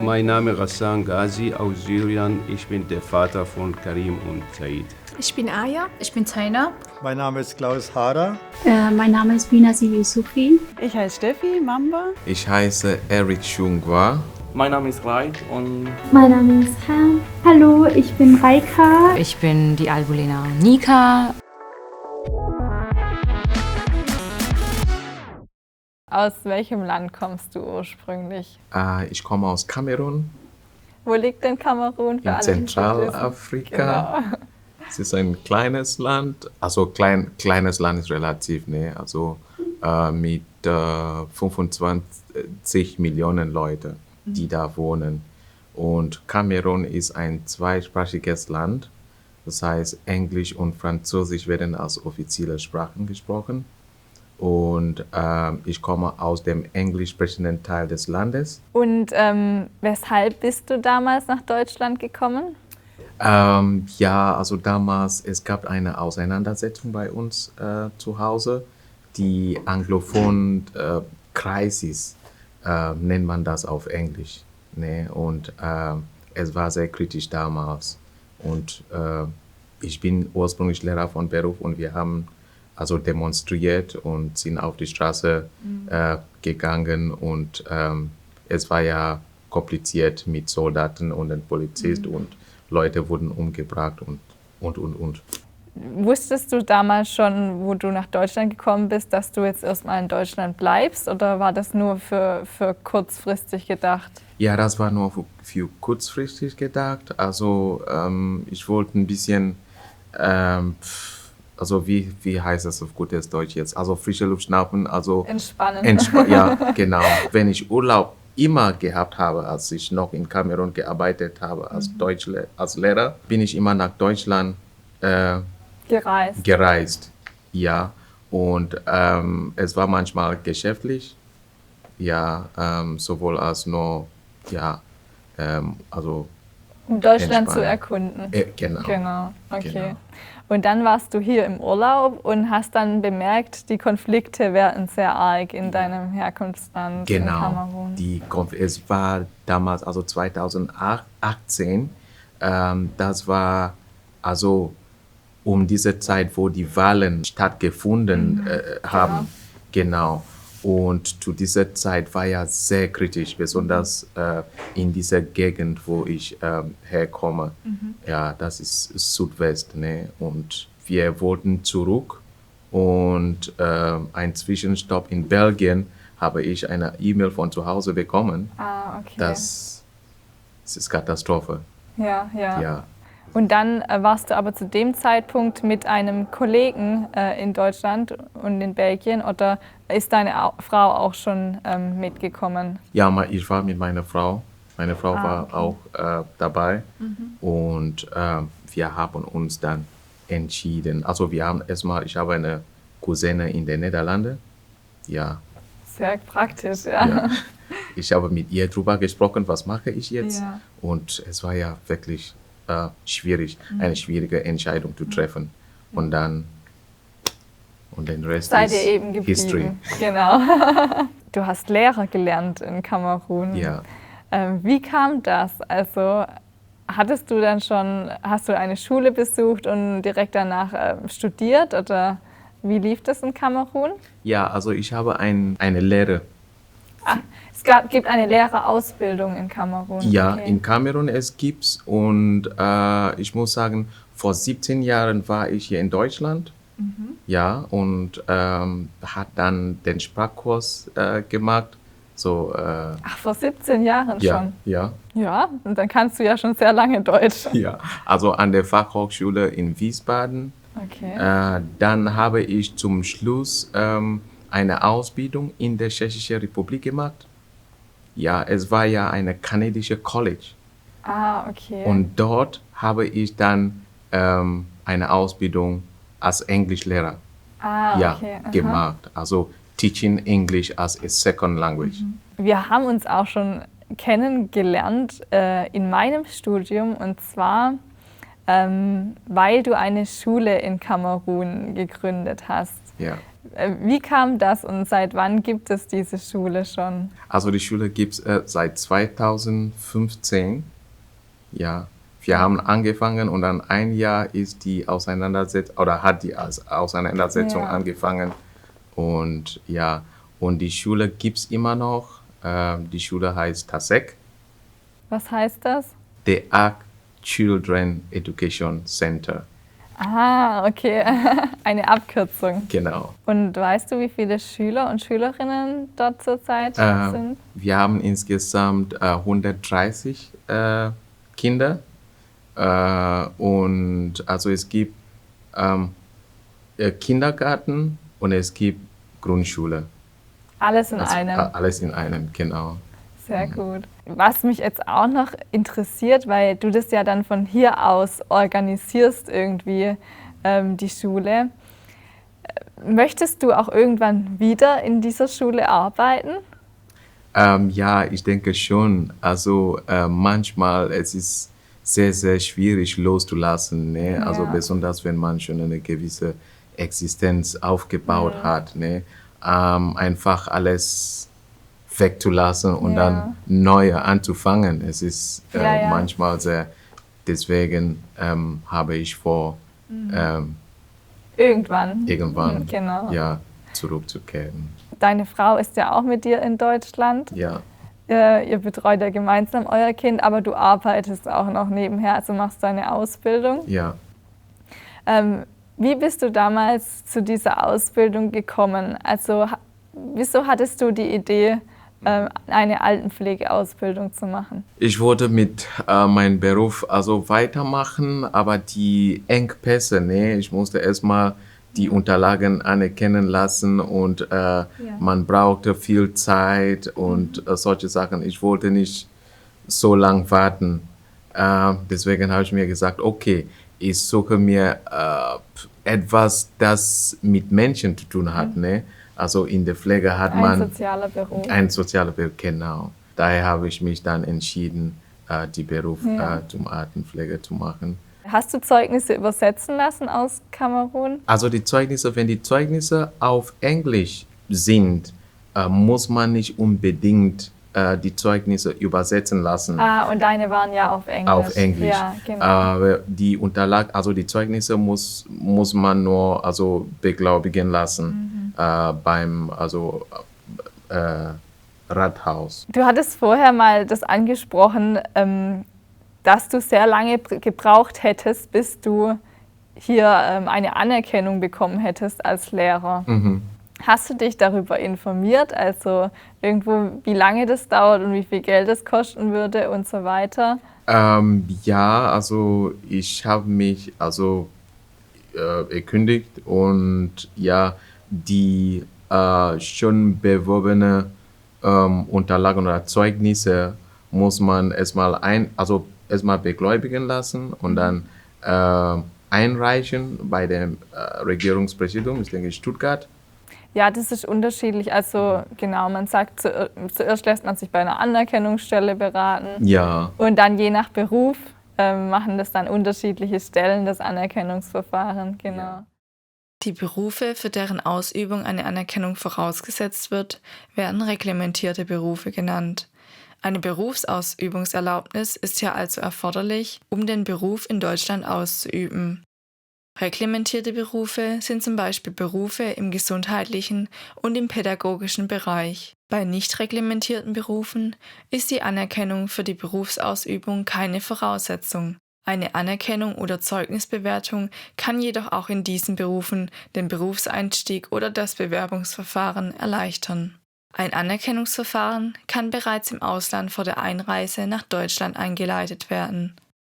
Mein Name ist Ghassan Ghazi aus Syrien. Ich bin der Vater von Karim und Said. Ich bin Aya. Ich bin Taina. Mein Name ist Klaus Hader. Mein Name ist Binazir Yusufi. Ich heiße Steffi Mamba. Ich heiße Eric Shungwa. Mein Name ist Rai und... Mein Name ist Han. Hallo, ich bin Raika. Ich bin die Albulena Nika. Aus welchem Land kommst du ursprünglich? Ich komme aus Kamerun. Wo liegt denn Kamerun? In Zentralafrika. Genau. Es ist ein kleines Land, also kleines Land ist relativ, ne? Also mit 25 Millionen Leute, die da wohnen. Und Kamerun ist ein zweisprachiges Land, das heißt Englisch und Französisch werden als offizielle Sprachen gesprochen. Und ich komme aus dem englisch sprechenden Teil des Landes. Und weshalb bist du damals nach Deutschland gekommen? Ja, also damals, es gab eine Auseinandersetzung bei uns zu Hause, die Anglophon Crisis nennt man das auf Englisch. Ne? Und es war sehr kritisch damals. Und ich bin ursprünglich Lehrer von Beruf und wir haben also demonstriert und sind auf die Straße gegangen und es war ja kompliziert mit Soldaten und den Polizisten und Leute wurden umgebracht und. Wusstest du damals schon, wo du nach Deutschland gekommen bist, dass du jetzt erstmal in Deutschland bleibst oder war das nur für kurzfristig gedacht? Ja, das war nur für kurzfristig gedacht. Also ich wollte ein bisschen, also wie heißt das auf gutes Deutsch jetzt? Also frische Luft schnappen, also entspannen. Ja, genau. Wenn ich Urlaub immer gehabt habe, als ich noch in Kamerun gearbeitet habe als Lehrer, bin ich immer nach Deutschland gereist. Ja, und es war manchmal geschäftlich, ja, sowohl als nur, ja, also um Deutschland zu erkunden. Genau. Okay. Genau. Und dann warst du hier im Urlaub und hast dann bemerkt, die Konflikte werden sehr arg in deinem Herkunftsland, in Kamerun. Es war damals, also 2018, das war also um diese Zeit, wo die Wahlen stattgefunden haben. Genau. Und zu dieser Zeit war ja sehr kritisch, besonders in dieser Gegend, wo ich herkomme. Ja, das ist Südwest, ne? Und wir wollten zurück und ein Zwischenstopp in Belgien habe ich eine E-Mail von zu Hause bekommen. Okay. Das ist Katastrophe. Ja. Und dann warst du aber zu dem Zeitpunkt mit einem Kollegen in Deutschland und in Belgien oder ist deine Frau auch schon mitgekommen? Ja, ich war mit meiner Frau. Meine Frau war auch dabei und wir haben uns dann entschieden. Also ich habe eine Cousine in den Niederlanden. Ja. Sehr praktisch, ja. Ich habe mit ihr drüber gesprochen, was mache ich jetzt? Ja. Und es war ja wirklich schwierig, eine schwierige Entscheidung zu treffen. Und den Rest seid ist ihr eben geblieben. History. Genau. Du hast Lehrer gelernt in Kamerun. Ja. Wie kam das? Also hast du eine Schule besucht und direkt danach studiert oder wie lief das in Kamerun? Ja, also ich habe eine Lehre. Es gibt eine Lehrerausbildung in Kamerun. Ja, okay. In Kamerun es gibt's und ich muss sagen, vor 17 Jahren war ich hier in Deutschland. Ja, und hat dann den Sprachkurs gemacht. So, vor 17 Jahren schon? Ja. Ja, und dann kannst du ja schon sehr lange Deutsch. Ja, also an der Fachhochschule in Wiesbaden. Okay. Dann habe ich zum Schluss eine Ausbildung in der Tschechischen Republik gemacht. Ja, es war ja eine kanadische College. Okay. Und dort habe ich dann eine Ausbildung als Englischlehrer gemacht. Also Teaching English as a Second Language. Wir haben uns auch schon kennengelernt in meinem Studium und zwar, weil du eine Schule in Kamerun gegründet hast. Ja. Wie kam das und seit wann gibt es diese Schule schon? Also die Schule gibt es seit 2015. Ja, wir haben angefangen und dann ein Jahr ist die Auseinandersetzung oder hat die Auseinandersetzung angefangen. Und ja, und die Schule gibt es immer noch. Die Schule heißt TASEC. Was heißt das? The Ark Children Education Center. Ah, okay. Eine Abkürzung. Genau. Und weißt du, wie viele Schüler und Schülerinnen dort zurzeit sind? Wir haben insgesamt 130 Kinder. Und also es gibt Kindergarten und es gibt Grundschule. Alles in einem? Alles in einem, genau. Sehr gut. Was mich jetzt auch noch interessiert, weil du das ja dann von hier aus organisierst irgendwie, die Schule. Möchtest du auch irgendwann wieder in dieser Schule arbeiten? Ja, ich denke schon. Also manchmal es ist sehr, sehr schwierig loszulassen. Ne? Ja. Also besonders, wenn man schon eine gewisse Existenz aufgebaut hat. Ne? Einfach alles wegzulassen und dann neu anzufangen. Es ist manchmal sehr, deswegen habe ich vor, irgendwann genau. Ja, zurückzukehren. Deine Frau ist ja auch mit dir in Deutschland. Ja. Ihr betreut ja gemeinsam euer Kind, aber du arbeitest auch noch nebenher, also machst deine Ausbildung. Ja. Wie bist du damals zu dieser Ausbildung gekommen? Also wieso hattest du die Idee, eine Altenpflegeausbildung zu machen? Ich wollte mit meinem Beruf also weitermachen, aber die Engpässe, ne? Ich musste erstmal die Unterlagen anerkennen lassen und man brauchte viel Zeit und solche Sachen. Ich wollte nicht so lang warten. Deswegen habe ich mir gesagt, okay, ich suche mir etwas, das mit Menschen zu tun hat. Ne? Also in der Pflege hat man... Ein sozialer Beruf. Ein sozialer Beruf, genau. Daher habe ich mich dann entschieden, den Beruf zum Altenpfleger zu machen. Hast du Zeugnisse übersetzen lassen aus Kamerun? Also die Zeugnisse, wenn die Zeugnisse auf Englisch sind, muss man nicht unbedingt die Zeugnisse übersetzen lassen. Ah, und deine waren ja auf Englisch. Auf Englisch. Ja, genau. Aber die Unterlagen, also die Zeugnisse muss man nur also beglaubigen lassen beim Rathaus. Du hattest vorher mal das angesprochen, dass du sehr lange gebraucht hättest, bis du hier eine Anerkennung bekommen hättest als Lehrer. Mhm. Hast du dich darüber informiert, also irgendwo, wie lange das dauert und wie viel Geld es kosten würde und so weiter? Ja, also ich habe mich erkundigt und ja, die schon beworbene Unterlagen oder Zeugnisse muss man erstmal begläubigen lassen und dann einreichen bei dem Regierungspräsidium, ich denke Stuttgart. Ja, das ist unterschiedlich. Also genau, man sagt, zuerst lässt man sich bei einer Anerkennungsstelle beraten. Ja. Und dann je nach Beruf machen das dann unterschiedliche Stellen, das Anerkennungsverfahren, genau. Ja. Die Berufe, für deren Ausübung eine Anerkennung vorausgesetzt wird, werden reglementierte Berufe genannt. Eine Berufsausübungserlaubnis ist hier also erforderlich, um den Beruf in Deutschland auszuüben. Reglementierte Berufe sind zum Beispiel Berufe im gesundheitlichen und im pädagogischen Bereich. Bei nicht reglementierten Berufen ist die Anerkennung für die Berufsausübung keine Voraussetzung. Eine Anerkennung oder Zeugnisbewertung kann jedoch auch in diesen Berufen den Berufseinstieg oder das Bewerbungsverfahren erleichtern. Ein Anerkennungsverfahren kann bereits im Ausland vor der Einreise nach Deutschland eingeleitet werden.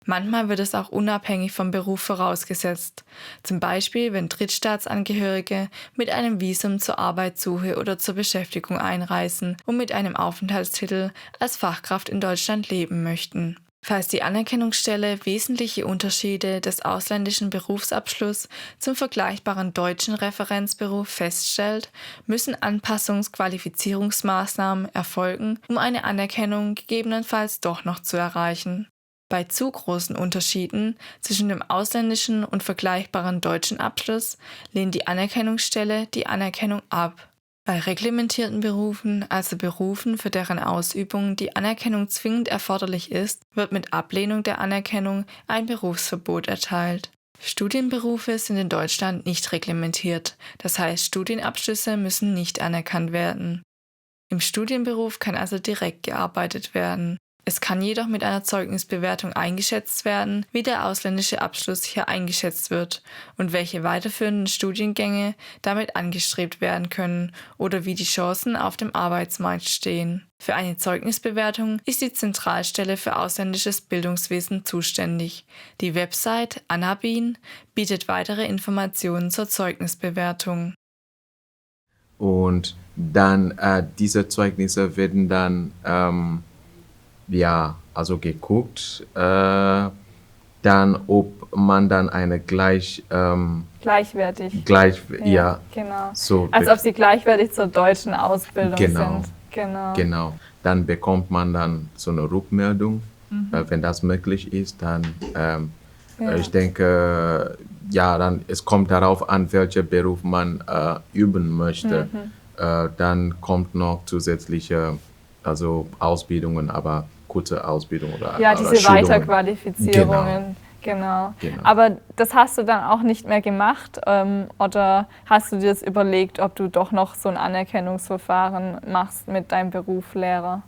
Manchmal wird es auch unabhängig vom Beruf vorausgesetzt, zum Beispiel wenn Drittstaatsangehörige mit einem Visum zur Arbeitssuche oder zur Beschäftigung einreisen und mit einem Aufenthaltstitel als Fachkraft in Deutschland leben möchten. Falls die Anerkennungsstelle wesentliche Unterschiede des ausländischen Berufsabschlusses zum vergleichbaren deutschen Referenzberuf feststellt, müssen Anpassungs-Qualifizierungsmaßnahmen erfolgen, um eine Anerkennung gegebenenfalls doch noch zu erreichen. Bei zu großen Unterschieden zwischen dem ausländischen und vergleichbaren deutschen Abschluss lehnt die Anerkennungsstelle die Anerkennung ab. Bei reglementierten Berufen, also Berufen, für deren Ausübung die Anerkennung zwingend erforderlich ist, wird mit Ablehnung der Anerkennung ein Berufsverbot erteilt. Studienberufe sind in Deutschland nicht reglementiert, das heißt, Studienabschlüsse müssen nicht anerkannt werden. Im Studienberuf kann also direkt gearbeitet werden. Es kann jedoch mit einer Zeugnisbewertung eingeschätzt werden, wie der ausländische Abschluss hier eingeschätzt wird und welche weiterführenden Studiengänge damit angestrebt werden können oder wie die Chancen auf dem Arbeitsmarkt stehen. Für eine Zeugnisbewertung ist die Zentralstelle für ausländisches Bildungswesen zuständig. Die Website Anabin bietet weitere Informationen zur Zeugnisbewertung. Und dann diese Zeugnisse werden dann also geguckt, dann ob man dann eine gleichwertig. Ja, genau. So als ob sie gleichwertig zur deutschen Ausbildung genau, sind. Genau. Dann bekommt man dann so eine Rückmeldung, wenn das möglich ist, dann ich denke, dann es kommt darauf an, welcher Beruf man üben möchte. Dann kommt noch zusätzliche Ausbildungen, aber kurze Ausbildung oder diese Schulungen. Weiterqualifizierungen. Genau. Aber das hast du dann auch nicht mehr gemacht oder hast du dir das überlegt, ob du doch noch so ein Anerkennungsverfahren machst mit deinem Beruf Lehrer?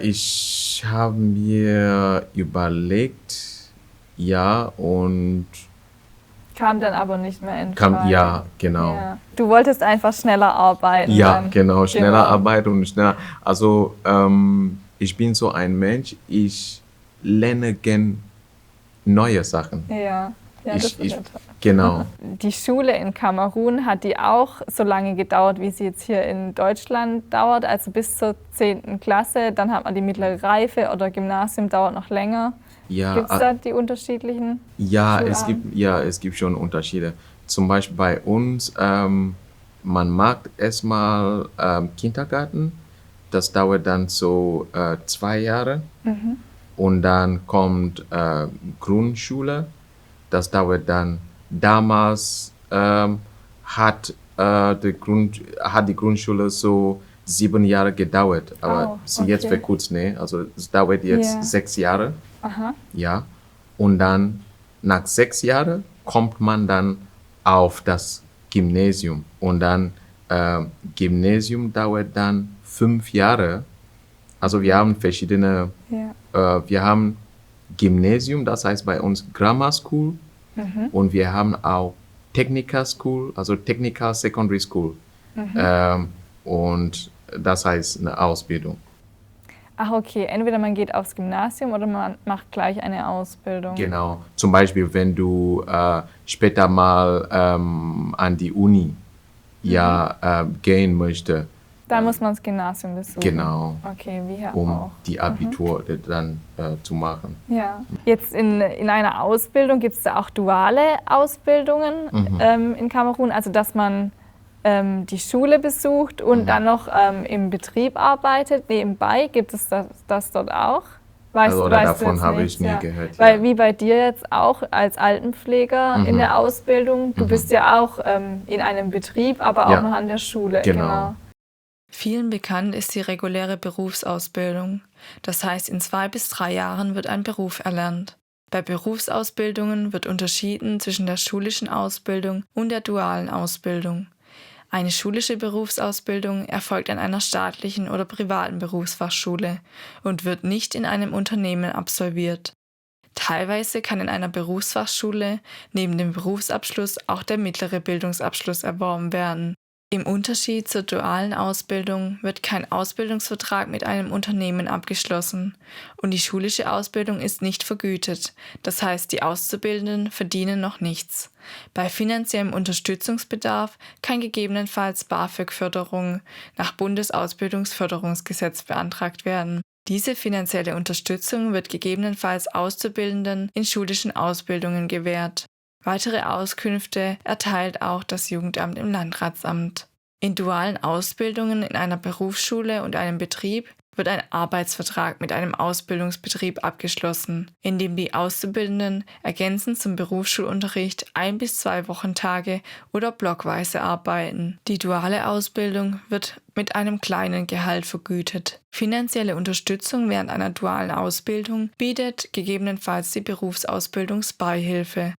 Ich habe mir überlegt, und kam dann aber nicht mehr in Frage. Genau. Ja. Du wolltest einfach schneller arbeiten. Ja, genau, schneller arbeiten und schneller. Also ich bin so ein Mensch, ich lerne gern neue Sachen. Ja, das genau. Die Schule in Kamerun, hat die auch so lange gedauert, wie sie jetzt hier in Deutschland dauert, also bis zur 10. Klasse. Dann hat man die mittlere Reife oder Gymnasium, dauert noch länger. Ja, gibt es da die unterschiedlichen es gibt schon Unterschiede. Zum Beispiel bei uns, man macht erstmal Kindergarten, das dauert dann so 2 Jahre. Und dann kommt Grundschule, das dauert dann, damals hat die Grundschule so 7 Jahre gedauert, aber jetzt verkürzt, also es dauert jetzt 6 Jahre. Aha. Ja, und dann nach 6 Jahren kommt man dann auf das Gymnasium und dann Gymnasium dauert dann 5 Jahre. Also wir haben verschiedene, wir haben Gymnasium, das heißt bei uns Grammar School und wir haben auch Technical School, also Technical Secondary School und das heißt eine Ausbildung. Ach okay, entweder man geht aufs Gymnasium oder man macht gleich eine Ausbildung. Genau, zum Beispiel wenn du später mal an die Uni gehen möchtest. Da muss man das Gymnasium besuchen. Genau. Okay, wie hier um auch. Die Abitur dann zu machen. Ja. Jetzt in einer Ausbildung gibt es da auch duale Ausbildungen in Kamerun, also dass man die Schule besucht und dann noch im Betrieb arbeitet nebenbei. Gibt es das dort auch? Davon habe ich nie gehört. Weil wie bei dir jetzt auch als Altenpfleger in der Ausbildung, du bist ja auch in einem Betrieb, aber auch noch an der Schule. Genau. Vielen bekannt ist die reguläre Berufsausbildung. Das heißt, in 2 bis 3 Jahren wird ein Beruf erlernt. Bei Berufsausbildungen wird unterschieden zwischen der schulischen Ausbildung und der dualen Ausbildung. Eine schulische Berufsausbildung erfolgt an einer staatlichen oder privaten Berufsfachschule und wird nicht in einem Unternehmen absolviert. Teilweise kann in einer Berufsfachschule neben dem Berufsabschluss auch der mittlere Bildungsabschluss erworben werden. Im Unterschied zur dualen Ausbildung wird kein Ausbildungsvertrag mit einem Unternehmen abgeschlossen und die schulische Ausbildung ist nicht vergütet, das heißt, die Auszubildenden verdienen noch nichts. Bei finanziellem Unterstützungsbedarf kann gegebenenfalls BAföG-Förderung nach Bundesausbildungsförderungsgesetz beantragt werden. Diese finanzielle Unterstützung wird gegebenenfalls Auszubildenden in schulischen Ausbildungen gewährt. Weitere Auskünfte erteilt auch das Jugendamt im Landratsamt. In dualen Ausbildungen in einer Berufsschule und einem Betrieb wird ein Arbeitsvertrag mit einem Ausbildungsbetrieb abgeschlossen, in dem die Auszubildenden ergänzend zum Berufsschulunterricht 1 bis 2 Wochentage oder blockweise arbeiten. Die duale Ausbildung wird mit einem kleinen Gehalt vergütet. Finanzielle Unterstützung während einer dualen Ausbildung bietet gegebenenfalls die Berufsausbildungsbeihilfe.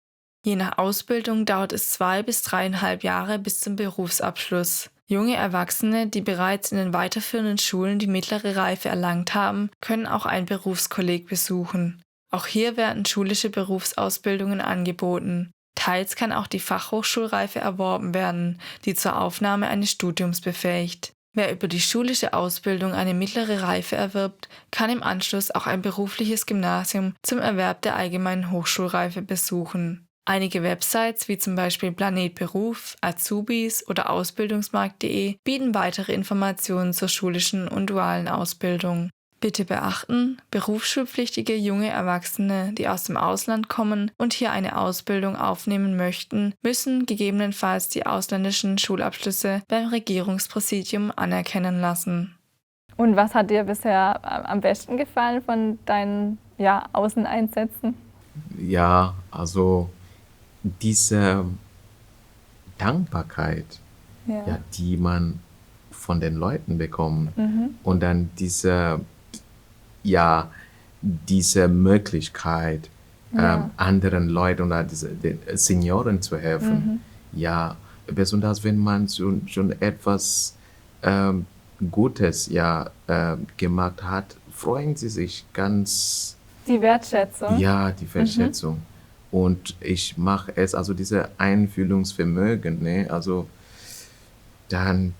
Je nach Ausbildung dauert es 2 bis 3,5 Jahre bis zum Berufsabschluss. Junge Erwachsene, die bereits in den weiterführenden Schulen die mittlere Reife erlangt haben, können auch ein Berufskolleg besuchen. Auch hier werden schulische Berufsausbildungen angeboten. Teils kann auch die Fachhochschulreife erworben werden, die zur Aufnahme eines Studiums befähigt. Wer über die schulische Ausbildung eine mittlere Reife erwirbt, kann im Anschluss auch ein berufliches Gymnasium zum Erwerb der allgemeinen Hochschulreife besuchen. Einige Websites wie zum Beispiel Planet Beruf, Azubis oder Ausbildungsmarkt.de bieten weitere Informationen zur schulischen und dualen Ausbildung. Bitte beachten, berufsschulpflichtige junge Erwachsene, die aus dem Ausland kommen und hier eine Ausbildung aufnehmen möchten, müssen gegebenenfalls die ausländischen Schulabschlüsse beim Regierungspräsidium anerkennen lassen. Und was hat dir bisher am besten gefallen von deinen Außeneinsätzen? Ja, also diese Dankbarkeit, die man von den Leuten bekommt und dann diese Möglichkeit, anderen Leuten oder den Senioren zu helfen. Ja, besonders wenn man schon etwas Gutes gemacht hat, freuen sie sich ganz. Die Wertschätzung? Ja, die Wertschätzung. Und ich mache es, also diese Einfühlungsvermögen, ne? Also dann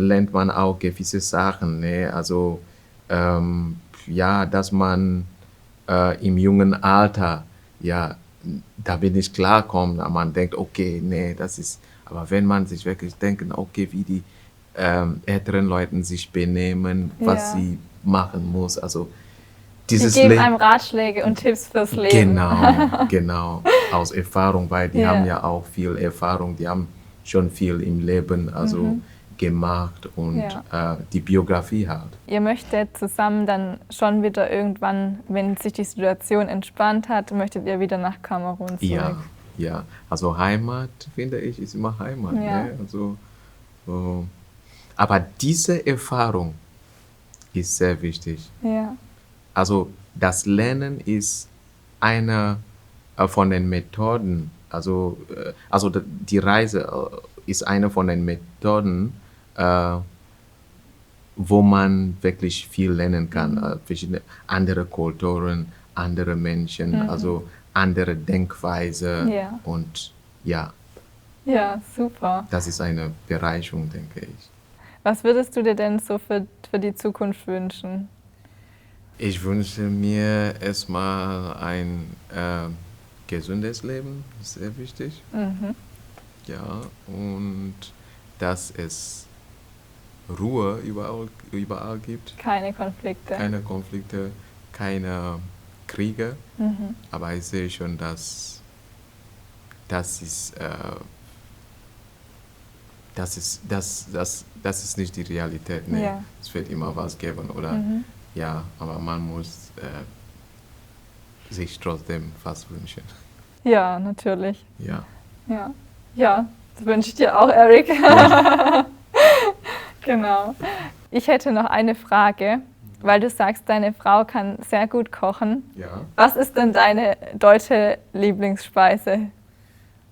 lernt man auch gewisse Sachen, ne? Also dass man im jungen Alter, da bin ich klarkommt, man denkt, okay, nee, das ist, aber wenn man sich wirklich denkt, okay, wie die älteren Leute sich benehmen, was sie machen muss, also die geben einem Ratschläge und Tipps fürs Leben. Genau, aus Erfahrung, weil die haben ja auch viel Erfahrung, die haben schon viel im Leben gemacht und die Biografie halt. Ihr möchtet zusammen dann schon wieder irgendwann, wenn sich die Situation entspannt hat, möchtet ihr wieder nach Kamerun zurück? Ja, also Heimat, finde ich, ist immer Heimat. Ne? Also, aber diese Erfahrung ist sehr wichtig. Ja. Also das Lernen ist eine von den Methoden, also die Reise ist eine von den Methoden, wo man wirklich viel lernen kann. Verschiedene andere Kulturen, andere Menschen, also andere Denkweise und Ja, super. Das ist eine Bereicherung, denke ich. Was würdest du dir denn so für die Zukunft wünschen? Ich wünsche mir erstmal ein gesundes Leben, sehr wichtig. Ja, und dass es Ruhe überall gibt. Keine Konflikte. Keine Kriege. Aber ich sehe schon, dass das ist nicht die Realität. Nee. Ja. Es wird immer was geben, oder? Ja, aber man muss sich trotzdem was wünschen. Ja, natürlich. Ja, das wünsche ich dir auch, Eric. Ja. Genau. Ich hätte noch eine Frage, weil du sagst, deine Frau kann sehr gut kochen. Ja. Was ist denn deine deutsche Lieblingsspeise?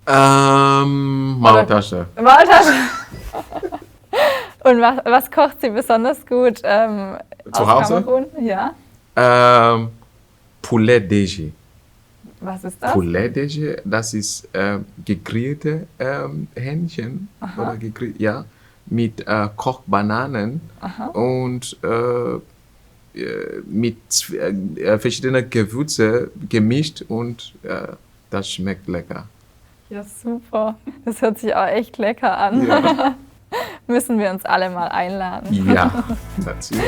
Maultasche. Und was kocht sie besonders gut zu aus Hause? Kamerun? Ja. Poulet DG. Was ist das? Poulet DG, das ist gegrillte Hähnchen oder mit Kochbananen und mit verschiedenen Gewürzen gemischt und das schmeckt lecker. Ja, super. Das hört sich auch echt lecker an. Ja. Müssen wir uns alle mal einladen. Ja, natürlich.